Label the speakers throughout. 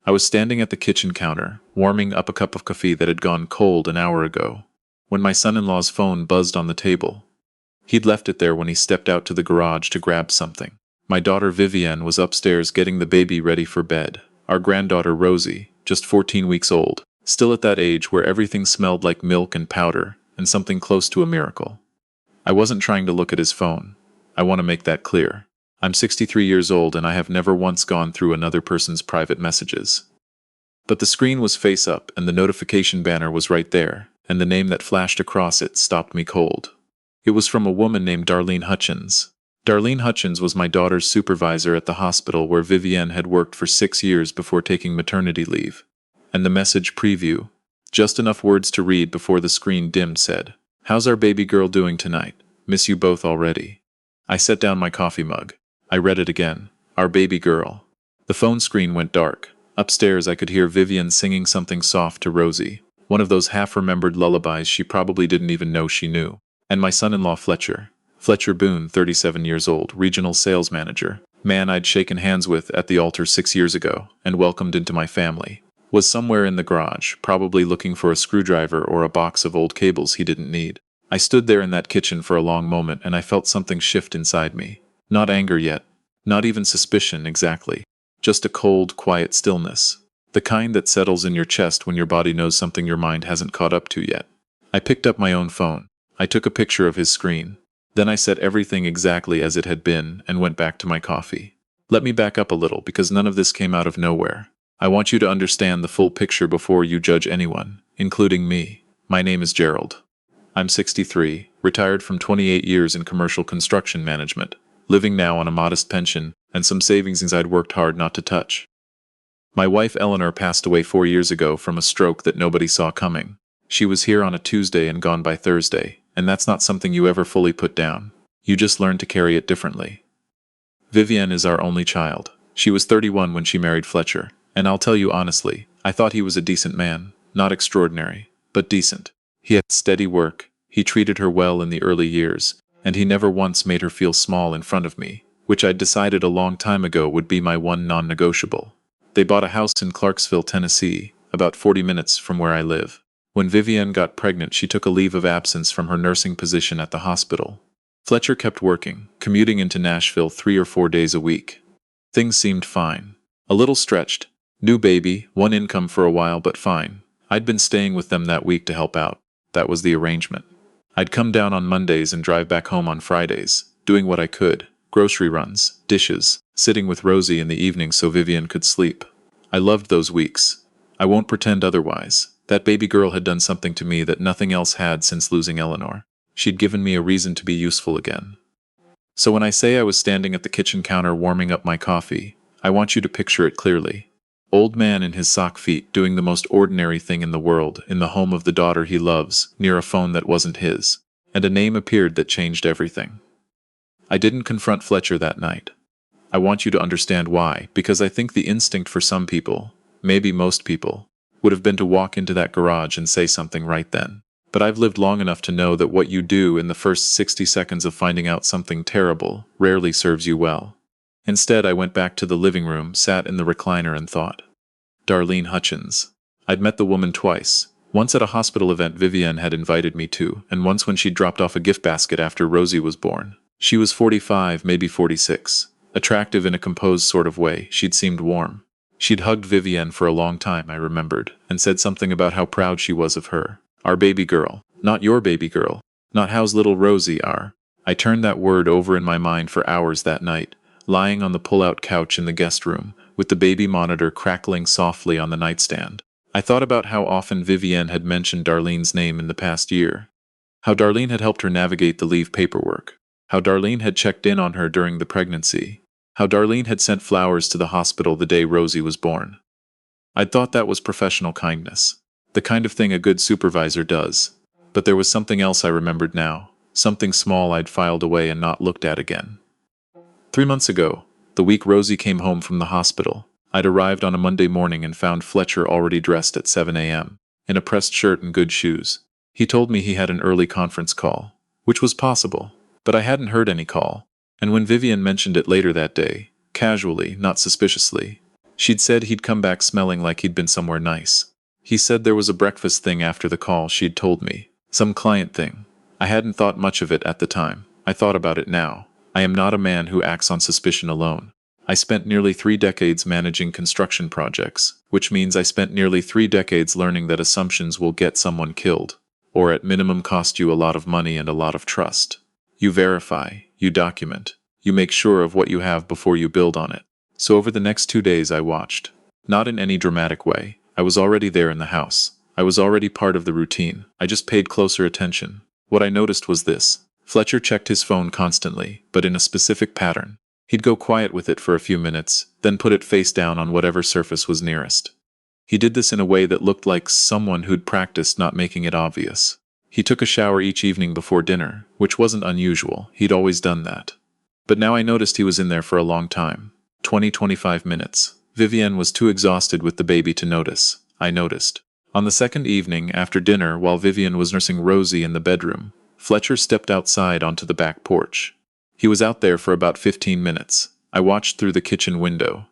Speaker 1: I was standing at the kitchen counter, warming up a cup of coffee that had gone cold an hour ago, when my son-in-law's phone buzzed on the table. He'd left it there when he stepped out to the garage to grab something. My daughter Vivienne was upstairs getting the baby ready for bed. Our granddaughter Rosie, just 14 weeks old, still at that age where everything smelled like milk and powder, and something close to a miracle. I wasn't trying to look at his phone. I want to make that clear. I'm 63 years old and I have never once gone through another person's private messages. But the screen was face up and the notification banner was right there, and the name that flashed across it stopped me cold. It was from a woman named Darlene Hutchins. Darlene Hutchins was my daughter's supervisor at the hospital where Vivienne had worked for 6 years before taking maternity leave. And the message preview, just enough words to read before the screen dimmed, said, "How's our baby girl doing tonight? Miss you both already." I set down my coffee mug. I read it again. Our baby girl. The phone screen went dark. Upstairs I could hear Vivienne singing something soft to Rosie, one of those half-remembered lullabies she probably didn't even know she knew. And my son-in-law Fletcher Boone, 37 years old, regional sales manager, man I'd shaken hands with at the altar 6 years ago and welcomed into my family, was somewhere in the garage, probably looking for a screwdriver or a box of old cables he didn't need. I stood there in that kitchen for a long moment and I felt something shift inside me. Not anger yet. Not even suspicion exactly. Just a cold, quiet stillness. The kind that settles in your chest when your body knows something your mind hasn't caught up to yet. I picked up my own phone. I took a picture of his screen. Then I set everything exactly as it had been and went back to my coffee. Let me back up a little because none of this came out of nowhere. I want you to understand the full picture before you judge anyone, including me. My name is Gerald. I'm 63, retired from 28 years in commercial construction management, living now on a modest pension and some savings I'd worked hard not to touch. My wife Eleanor passed away 4 years ago from a stroke that nobody saw coming. She was here on a Tuesday and gone by Thursday, and that's not something you ever fully put down. You just learn to carry it differently. Vivienne is our only child. She was 31 when she married Fletcher, and I'll tell you honestly, I thought he was a decent man, not extraordinary, but decent. He had steady work, he treated her well in the early years, and he never once made her feel small in front of me, which I'd decided a long time ago would be my one non-negotiable. They bought a house in Clarksville, Tennessee, about 40 minutes from where I live. When Vivienne got pregnant, she took a leave of absence from her nursing position at the hospital. Fletcher kept working, commuting into Nashville 3 or 4 days a week. Things seemed fine. A little stretched. New baby, one income for a while, but fine. I'd been staying with them that week to help out. That was the arrangement. I'd come down on Mondays and drive back home on Fridays, doing what I could. Grocery runs, dishes, sitting with Rosie in the evening so Vivienne could sleep. I loved those weeks. I won't pretend otherwise. That baby girl had done something to me that nothing else had since losing Eleanor. She'd given me a reason to be useful again. So when I say I was standing at the kitchen counter warming up my coffee, I want you to picture it clearly. Old man in his sock feet doing the most ordinary thing in the world in the home of the daughter he loves, near a phone that wasn't his. And a name appeared that changed everything. I didn't confront Fletcher that night. I want you to understand why, because I think the instinct for some people, maybe most people, would have been to walk into that garage and say something right then. But I've lived long enough to know that what you do in the first 60 seconds of finding out something terrible rarely serves you well. Instead, I went back to the living room, sat in the recliner and thought. Darlene Hutchins. I'd met the woman twice. Once at a hospital event Vivienne had invited me to, and once when she dropped off a gift basket after Rosie was born. She was 45, maybe 46. Attractive in a composed sort of way, she'd seemed warm. She'd hugged Vivienne for a long time, I remembered, and said something about how proud she was of her. Our baby girl. Not your baby girl. Not how's little Rosie are. I turned that word over in my mind for hours that night, lying on the pull-out couch in the guest room, with the baby monitor crackling softly on the nightstand. I thought about how often Vivienne had mentioned Darlene's name in the past year. How Darlene had helped her navigate the leave paperwork. How Darlene had checked in on her during the pregnancy. How Darlene had sent flowers to the hospital the day Rosie was born. I'd thought that was professional kindness. The kind of thing a good supervisor does. But there was something else I remembered now. Something small I'd filed away and not looked at again. 3 months ago, the week Rosie came home from the hospital, I'd arrived on a Monday morning and found Fletcher already dressed at 7 a.m., in a pressed shirt and good shoes. He told me he had an early conference call, which was possible, but I hadn't heard any call. And when Vivienne mentioned it later that day, casually, not suspiciously, She'd said he'd come back smelling like he'd been somewhere nice. He said there was a breakfast thing after the call she'd told me. Some client thing. I hadn't thought much of it at the time. I thought about it now. I am not a man who acts on suspicion alone. I spent nearly 3 decades managing construction projects, which means I spent nearly 3 decades learning that assumptions will get someone killed, or at minimum cost you a lot of money and a lot of trust. You verify, you document, you make sure of what you have before you build on it. So over the next 2 days I watched. Not in any dramatic way. I was already there in the house. I was already part of the routine. I just paid closer attention. What I noticed was this. Fletcher checked his phone constantly, but in a specific pattern. He'd go quiet with it for a few minutes, then put it face down on whatever surface was nearest. He did this in a way that looked like someone who'd practiced not making it obvious. He took a shower each evening before dinner, which wasn't unusual. He'd always done that. But now I noticed he was in there for a long time. 20-25 minutes. Vivienne was too exhausted with the baby to notice. I noticed. On the second evening, after dinner, while Vivienne was nursing Rosie in the bedroom, Fletcher stepped outside onto the back porch. He was out there for about 15 minutes. I watched through the kitchen window.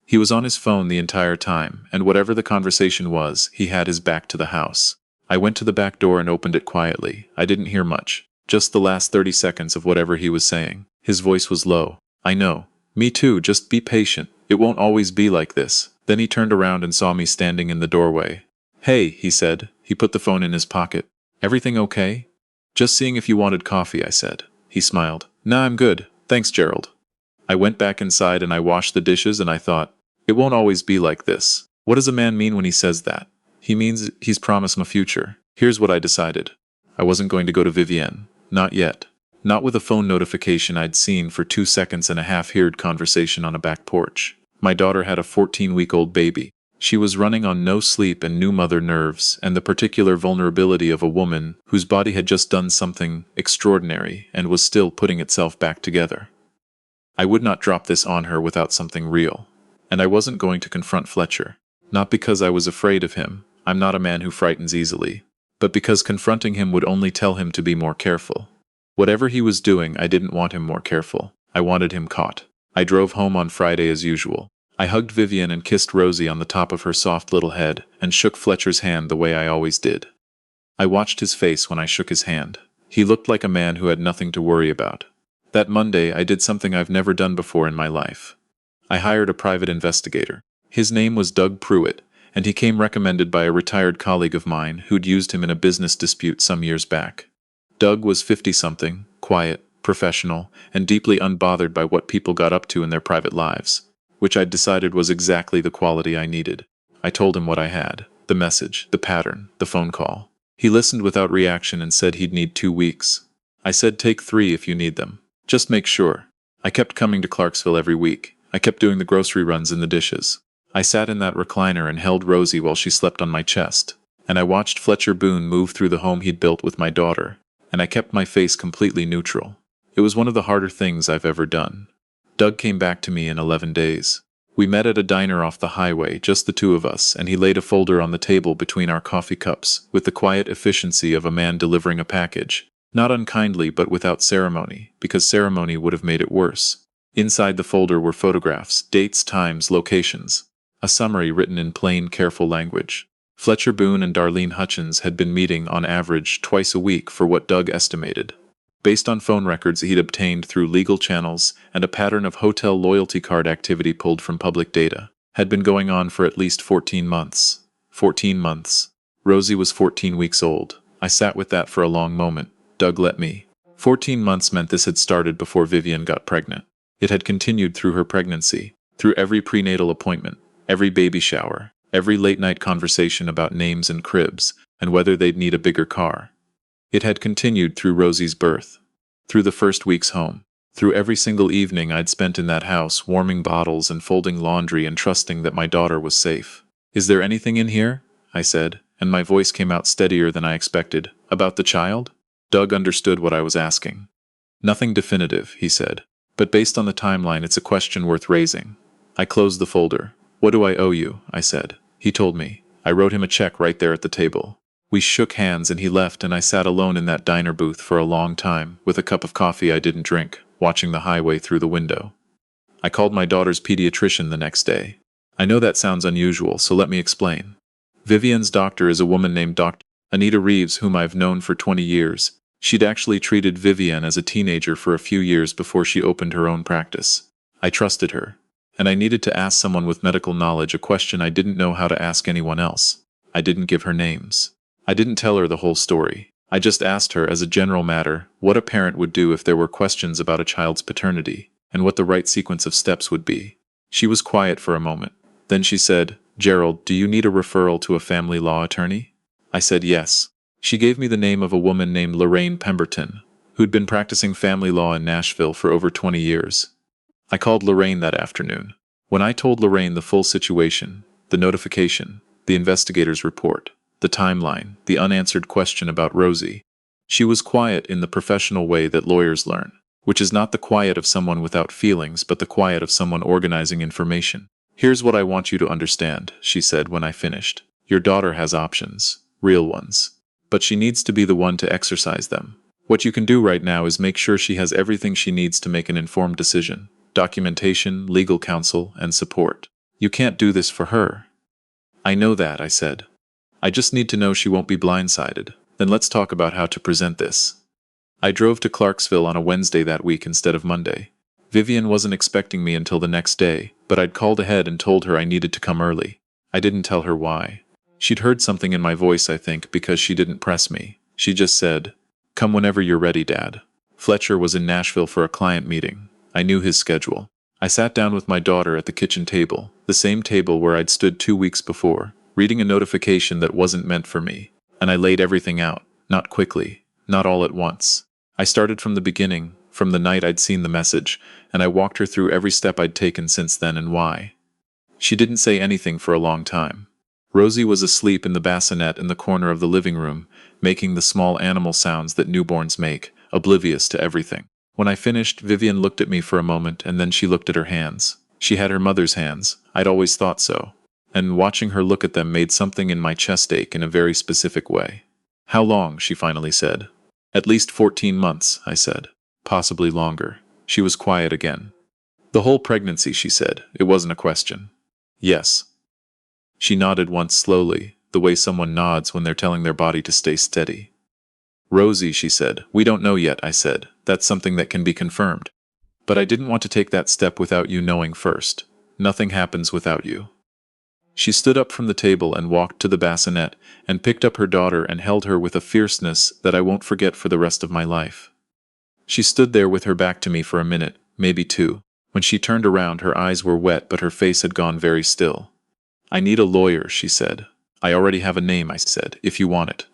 Speaker 1: He was on his phone the entire time, and whatever the conversation was, he had his back to the house. I went to the back door and opened it quietly. I didn't hear much. Just the last 30 seconds of whatever he was saying. His voice was low. I know. Me too, just be patient. It won't always be like this. Then he turned around and saw me standing in the doorway. Hey, he said. He put the phone in his pocket. Everything okay? Just seeing if you wanted coffee, I said. He smiled. Nah, I'm good. Thanks, Gerald. I went back inside and I washed the dishes and I thought, it won't always be like this. What does a man mean when he says that? He means he's promised him a future. Here's what I decided. I wasn't going to go to Vivienne. Not yet. Not with a phone notification I'd seen for 2 seconds and a half-heard conversation on a back porch. My daughter had a 14-week-old baby. She was running on no sleep and new mother nerves and the particular vulnerability of a woman whose body had just done something extraordinary and was still putting itself back together. I would not drop this on her without something real. And I wasn't going to confront Fletcher. Not because I was afraid of him. I'm not a man who frightens easily. But because confronting him would only tell him to be more careful. Whatever he was doing, I didn't want him more careful. I wanted him caught. I drove home on Friday as usual. I hugged Vivienne and kissed Rosie on the top of her soft little head and shook Fletcher's hand the way I always did. I watched his face when I shook his hand. He looked like a man who had nothing to worry about. That Monday, I did something I've never done before in my life. I hired a private investigator. His name was Doug Pruitt, and he came recommended by a retired colleague of mine who'd used him in a business dispute some years back. Doug was 50-something, quiet, professional, and deeply unbothered by what people got up to in their private lives, which I'd decided was exactly the quality I needed. I told him what I had, the message, the pattern, the phone call. He listened without reaction and said he'd need 2 weeks. I said take 3 if you need them. Just make sure. I kept coming to Clarksville every week. I kept doing the grocery runs and the dishes. I sat in that recliner and held Rosie while she slept on my chest. And I watched Fletcher Boone move through the home he'd built with my daughter. And I kept my face completely neutral. It was one of the harder things I've ever done. Doug came back to me in 11 days. We met at a diner off the highway, just the two of us, and he laid a folder on the table between our coffee cups, with the quiet efficiency of a man delivering a package. Not unkindly, but without ceremony, because ceremony would have made it worse. Inside the folder were photographs, dates, times, locations. A summary written in plain, careful language. Fletcher Boone and Darlene Hutchins had been meeting on average twice a week for what Doug estimated. Based on phone records he'd obtained through legal channels and a pattern of hotel loyalty card activity pulled from public data, had been going on for at least 14 months. 14 months. Rosie was 14 weeks old. I sat with that for a long moment. Doug let me. 14 months meant this had started before Vivienne got pregnant. It had continued through her pregnancy, through every prenatal appointment, every baby shower, every late-night conversation about names and cribs, and whether they'd need a bigger car. It had continued through Rosie's birth, through the first weeks home, through every single evening I'd spent in that house warming bottles and folding laundry and trusting that my daughter was safe. Is there anything in here? I said, and my voice came out steadier than I expected. About the child? Doug understood what I was asking. Nothing definitive, he said, but based on the timeline it's a question worth raising. I closed the folder. What do I owe you? I said. He told me. I wrote him a check right there at the table. We shook hands and he left and I sat alone in that diner booth for a long time, with a cup of coffee I didn't drink, watching the highway through the window. I called my daughter's pediatrician the next day. I know that sounds unusual, so let me explain. Vivian's doctor is a woman named Dr. Anita Reeves, whom I've known for 20 years. She'd actually treated Vivian as a teenager for a few years before she opened her own practice. I trusted her, and I needed to ask someone with medical knowledge a question I didn't know how to ask anyone else. I didn't give her names. I didn't tell her the whole story. I just asked her, as a general matter, what a parent would do if there were questions about a child's paternity, and what the right sequence of steps would be. She was quiet for a moment. Then she said, "Gerald, do you need a referral to a family law attorney?" I said yes. She gave me the name of a woman named Lorraine Pemberton, who'd been practicing family law in Nashville for over 20 years. I called Lorraine that afternoon. When I told Lorraine the full situation, the notification, the investigator's report, the timeline, the unanswered question about Rosie, she was quiet in the professional way that lawyers learn, which is not the quiet of someone without feelings, but the quiet of someone organizing information. "Here's what I want you to understand," she said when I finished. "Your daughter has options, real ones. But she needs to be the one to exercise them. What you can do right now is make sure she has everything she needs to make an informed decision: documentation, legal counsel, and support. You can't do this for her." "I know that," I said. "I just need to know she won't be blindsided. Then let's talk about how to present this." I drove to Clarksville on a Wednesday that week instead of Monday. Vivian wasn't expecting me until the next day, but I'd called ahead and told her I needed to come early. I didn't tell her why. She'd heard something in my voice, I think, because she didn't press me. She just said, "Come whenever you're ready, Dad." Fletcher was in Nashville for a client meeting. I knew his schedule. I sat down with my daughter at the kitchen table, the same table where I'd stood 2 weeks before, reading a notification that wasn't meant for me, and I laid everything out, not quickly, not all at once. I started from the beginning, from the night I'd seen the message, and I walked her through every step I'd taken since then and why. She didn't say anything for a long time. Rosie was asleep in the bassinet in the corner of the living room, making the small animal sounds that newborns make, oblivious to everything. When I finished, Vivian looked at me for a moment, and then she looked at her hands. She had her mother's hands. I'd always thought so. And watching her look at them made something in my chest ache in a very specific way. "How long?" she finally said. "At least 14 months, I said. "Possibly longer." She was quiet again. "The whole pregnancy," she said. It wasn't a question. "Yes." She nodded once slowly, the way someone nods when they're telling their body to stay steady. "Rosie," she said. "We don't know yet," I said. "That's something that can be confirmed. But I didn't want to take that step without you knowing first. Nothing happens without you." She stood up from the table and walked to the bassinet and picked up her daughter and held her with a fierceness that I won't forget for the rest of my life. She stood there with her back to me for a minute, maybe 2. When she turned around, her eyes were wet, but her face had gone very still. "I need a lawyer," she said. "I already have a name," I said, "if you want it."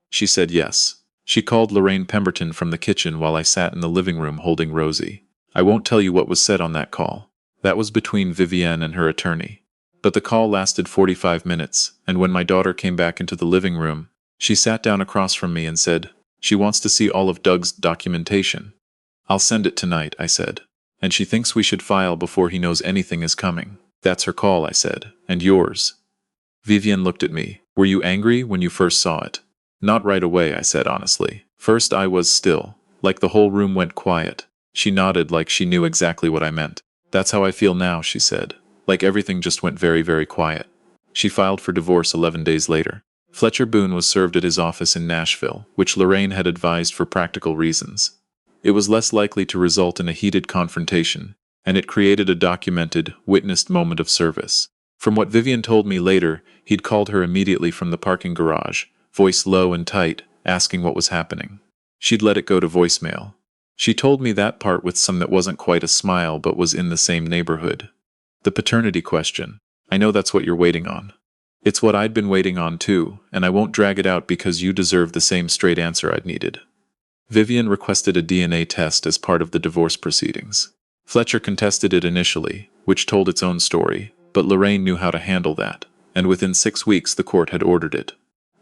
Speaker 1: She said yes. She called Lorraine Pemberton from the kitchen while I sat in the living room holding Rosie. I won't tell you what was said on that call. That was between Vivienne and her attorney. But the call lasted 45 minutes, and when my daughter came back into the living room, she sat down across from me and said, "She wants to see all of Doug's documentation." "I'll send it tonight," I said. "And she thinks we should file before he knows anything is coming." "That's her call," I said. "And yours?" Vivian looked at me. "Were you angry when you first saw it?" "Not right away," I said honestly. "First I was still, like the whole room went quiet." She nodded like she knew exactly what I meant. "That's how I feel now," she said. "Like everything just went very, very quiet." She filed for divorce 11 days later. Fletcher Boone was served at his office in Nashville, which Lorraine had advised for practical reasons. It was less likely to result in a heated confrontation, and it created a documented, witnessed moment of service. From what Vivian told me later, he'd called her immediately from the parking garage, voice low and tight, asking what was happening. She'd let it go to voicemail. She told me that part with some that wasn't quite a smile but was in the same neighborhood. "The paternity question. I know that's what you're waiting on." "It's what I'd been waiting on too, and I won't drag it out because you deserve the same straight answer I'd needed." Vivian requested a DNA test as part of the divorce proceedings. Fletcher contested it initially, which told its own story, but Lorraine knew how to handle that, and within 6 weeks the court had ordered it.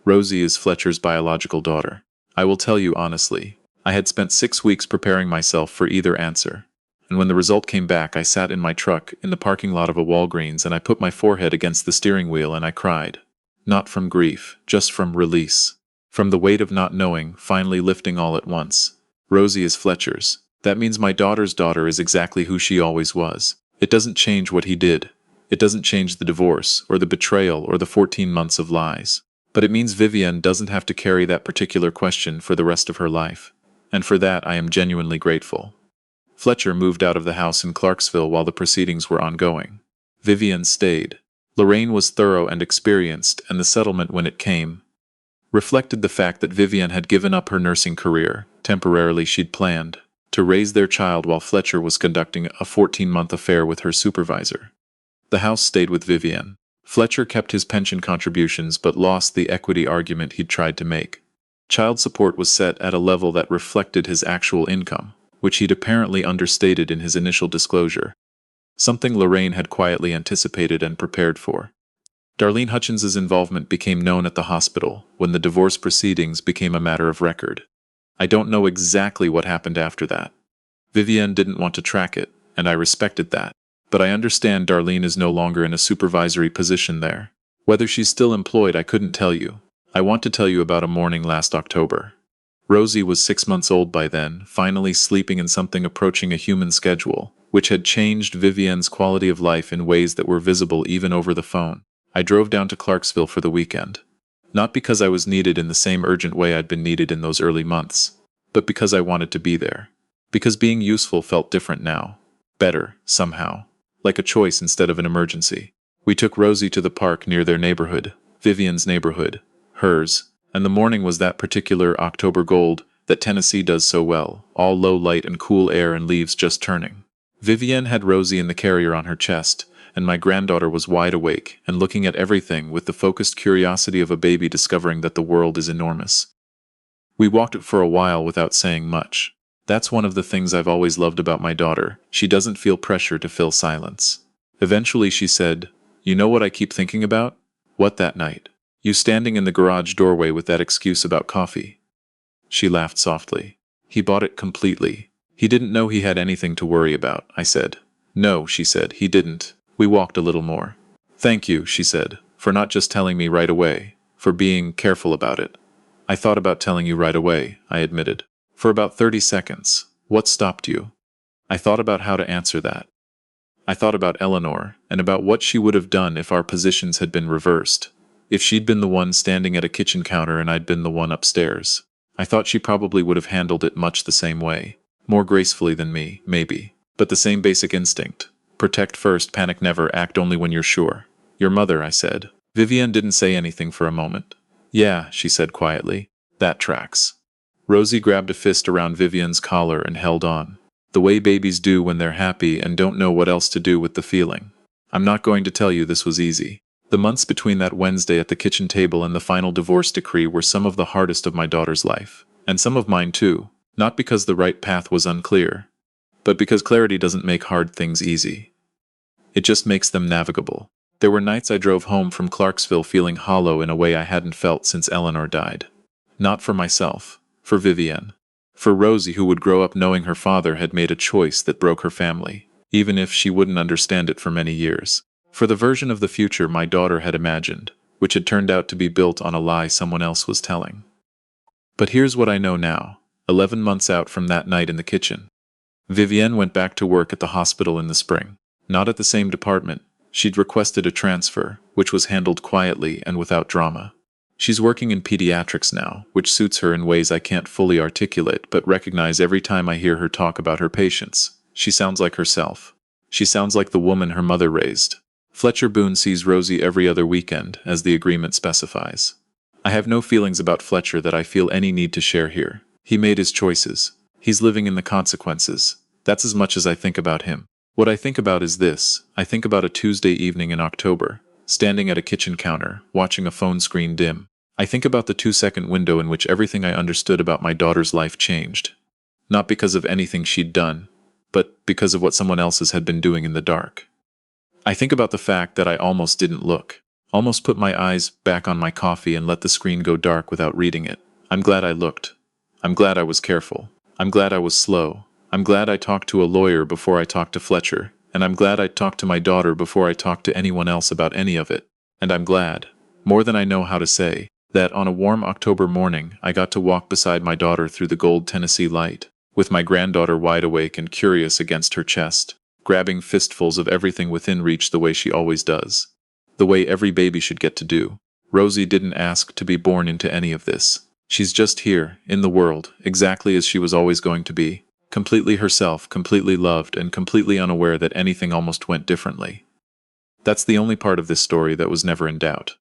Speaker 1: Rosie is Fletcher's biological daughter. I will tell you honestly, I had spent 6 weeks preparing myself for either answer. And when the result came back, I sat in my truck in the parking lot of a Walgreens and I put my forehead against the steering wheel and I cried. Not from grief, just from release. From the weight of not knowing, finally lifting all at once. Rosie is Fletcher's. That means my daughter's daughter is exactly who she always was. It doesn't change what he did. It doesn't change the divorce, or the betrayal, or the 14 months of lies. But it means Vivienne doesn't have to carry that particular question for the rest of her life. And for that I am genuinely grateful. Fletcher moved out of the house in Clarksville while the proceedings were ongoing. Vivienne stayed. Lorraine was thorough and experienced, and the settlement, when it came, reflected the fact that Vivienne had given up her nursing career, temporarily she'd planned, to raise their child while Fletcher was conducting a 14-month affair with her supervisor. The house stayed with Vivienne. Fletcher kept his pension contributions but lost the equity argument he'd tried to make. Child support was set at a level that reflected his actual income, which he'd apparently understated in his initial disclosure. Something Lorraine had quietly anticipated and prepared for. Darlene Hutchins's involvement became known at the hospital when the divorce proceedings became a matter of record. I don't know exactly what happened after that. Vivienne didn't want to track it, and I respected that. But I understand Darlene is no longer in a supervisory position there. Whether she's still employed, I couldn't tell you. I want to tell you about a morning last October. Rosie was 6 months old by then, finally sleeping in something approaching a human schedule, which had changed Vivienne's quality of life in ways that were visible even over the phone. I drove down to Clarksville for the weekend. Not because I was needed in the same urgent way I'd been needed in those early months, but because I wanted to be there. Because being useful felt different now. Better, somehow. Like a choice instead of an emergency. We took Rosie to the park near their neighborhood, Vivienne's neighborhood, hers, and the morning was that particular October gold that Tennessee does so well, all low light and cool air and leaves just turning. Vivienne had Rosie in the carrier on her chest, and my granddaughter was wide awake and looking at everything with the focused curiosity of a baby discovering that the world is enormous. We walked it for a while without saying much. That's one of the things I've always loved about my daughter. She doesn't feel pressure to fill silence. Eventually she said, "You know what I keep thinking about?" "What?" "That night. You standing in the garage doorway with that excuse about coffee." She laughed softly. "He bought it completely. He didn't know he had anything to worry about," I said. "No," she said, "he didn't." We walked a little more. "Thank you," she said, "for not just telling me right away, for being careful about it." "I thought about telling you right away," I admitted. "For about 30 seconds. What stopped you?" I thought about how to answer that. I thought about Eleanor, and about what she would have done if our positions had been reversed. If she'd been the one standing at a kitchen counter and I'd been the one upstairs. I thought she probably would have handled it much the same way. More gracefully than me, maybe. But the same basic instinct. Protect first, panic never, act only when you're sure. "Your mother," I said. Vivienne didn't say anything for a moment. "Yeah," she said quietly. "That tracks." Rosie grabbed a fist around Vivienne's collar and held on. The way babies do when they're happy and don't know what else to do with the feeling. I'm not going to tell you this was easy. The months between that Wednesday at the kitchen table and the final divorce decree were some of the hardest of my daughter's life. And some of mine too. Not because the right path was unclear, but because clarity doesn't make hard things easy. It just makes them navigable. There were nights I drove home from Clarksville feeling hollow in a way I hadn't felt since Eleanor died. Not for myself. For Vivienne. For Rosie, who would grow up knowing her father had made a choice that broke her family, even if she wouldn't understand it for many years. For the version of the future my daughter had imagined, which had turned out to be built on a lie someone else was telling. But here's what I know now, 11 months out from that night in the kitchen. Vivienne went back to work at the hospital in the spring. Not at the same department. She'd requested a transfer, which was handled quietly and without drama. She's working in pediatrics now, which suits her in ways I can't fully articulate but recognize every time I hear her talk about her patients. She sounds like herself. She sounds like the woman her mother raised. Fletcher Boone sees Rosie every other weekend, as the agreement specifies. I have no feelings about Fletcher that I feel any need to share here. He made his choices. He's living in the consequences. That's as much as I think about him. What I think about is this. I think about a Tuesday evening in October. Standing at a kitchen counter, watching a phone screen dim. I think about the 2-second window in which everything I understood about my daughter's life changed. Not because of anything she'd done, but because of what someone else's had been doing in the dark. I think about the fact that I almost didn't look. Almost put my eyes back on my coffee and let the screen go dark without reading it. I'm glad I looked. I'm glad I was careful. I'm glad I was slow. I'm glad I talked to a lawyer before I talked to Fletcher. And I'm glad I talked to my daughter before I talked to anyone else about any of it. And I'm glad, more than I know how to say, that on a warm October morning I got to walk beside my daughter through the gold Tennessee light, with my granddaughter wide awake and curious against her chest. grabbing fistfuls of everything within reach the way she always does. The way every baby should get to do. Rosie didn't ask to be born into any of this. She's just here, in the world, exactly as she was always going to be. Completely herself, completely loved, and completely unaware that anything almost went differently. That's the only part of this story that was never in doubt.